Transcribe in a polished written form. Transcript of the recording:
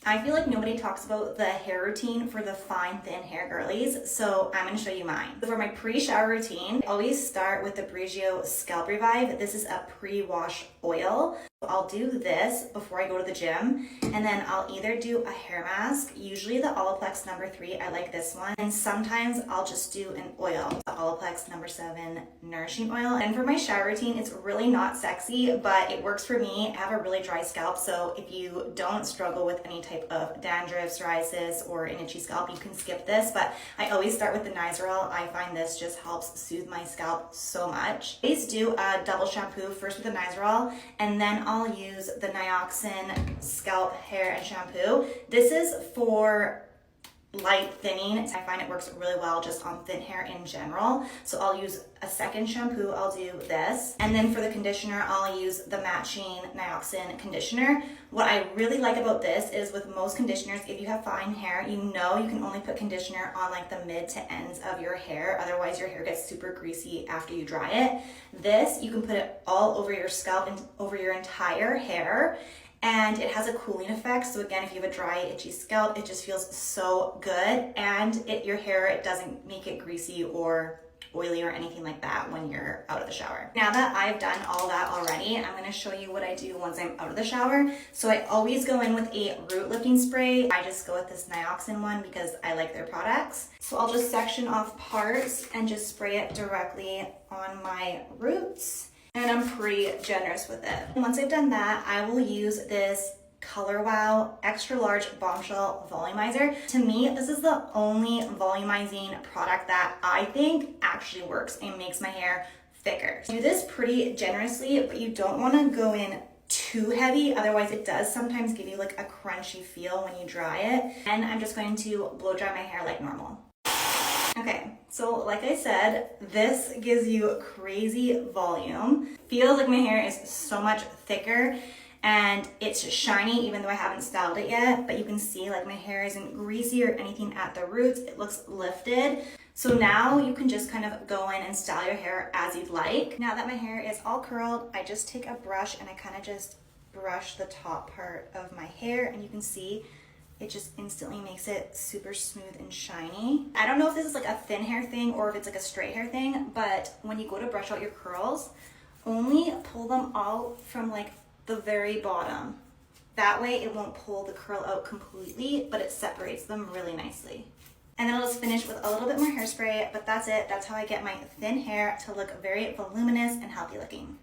I feel like nobody talks about the hair routine for the fine, thin hair girlies, so I'm going to show you mine. For my pre-shower routine, I always start with the Briogeo Scalp Revive. This is a pre-wash oil. I'll do this before I go to the gym, and then I'll either do a hair mask, usually the Olaplex number 3, I like this one, and sometimes I'll just do an oil, the Olaplex number 7 Nourishing Oil. And for my shower routine, it's really not sexy, but it works for me. I have a really dry scalp, so if you don't struggle with any type of dandruff, psoriasis, or an itchy scalp, you can skip this, but I always start with the Nizoral. I find this just helps soothe my scalp so much. I always do a double shampoo, first with the Nizoral, and then I'll use the Nioxin Scalp Hair and Shampoo. This is for light thinning. I find it works really well just on thin hair in general. So I'll use a second shampoo, I'll do this. And then for the conditioner, I'll use the matching Nioxin conditioner. What I really like about this is with most conditioners, if you have fine hair, you know you can only put conditioner on like the mid to ends of your hair. Otherwise your hair gets super greasy after you dry it. This, you can put it all over your scalp and over your entire hair. And it has a cooling effect. So again, if you have a dry, itchy scalp, it just feels so good. And your hair, it doesn't make it greasy or oily or anything like that when you're out of the shower. Now that I've done all that already, I'm gonna show you what I do once I'm out of the shower. So I always go in with a root lifting spray. I just go with this Nioxin one because I like their products. So I'll just section off parts and just spray it directly on my roots. And I'm pretty generous with it. Once I've done that, I will use this Color Wow Extra Large Bombshell Volumizer. To me, this is the only volumizing product that I think actually works and makes my hair thicker. Do this pretty generously, but you don't want to go in too heavy, otherwise it does sometimes give you like a crunchy feel when you dry it. And I'm just going to blow dry my hair like normal. Okay, so like I said, this gives you crazy volume. Feels like my hair is so much thicker and it's shiny even though I haven't styled it yet, but you can see like my hair isn't greasy or anything at the roots. It looks lifted. So now you can just kind of go in and style your hair as you'd like. Now that my hair is all curled, I just take a brush and I kind of just brush the top part of my hair, and you can see it just instantly makes it super smooth and shiny. I don't know if this is like a thin hair thing or if it's like a straight hair thing, but when you go to brush out your curls, only pull them out from like the very bottom. That way it won't pull the curl out completely, but it separates them really nicely. And then I'll just finish with a little bit more hairspray, but that's it. That's how I get my thin hair to look very voluminous and healthy looking.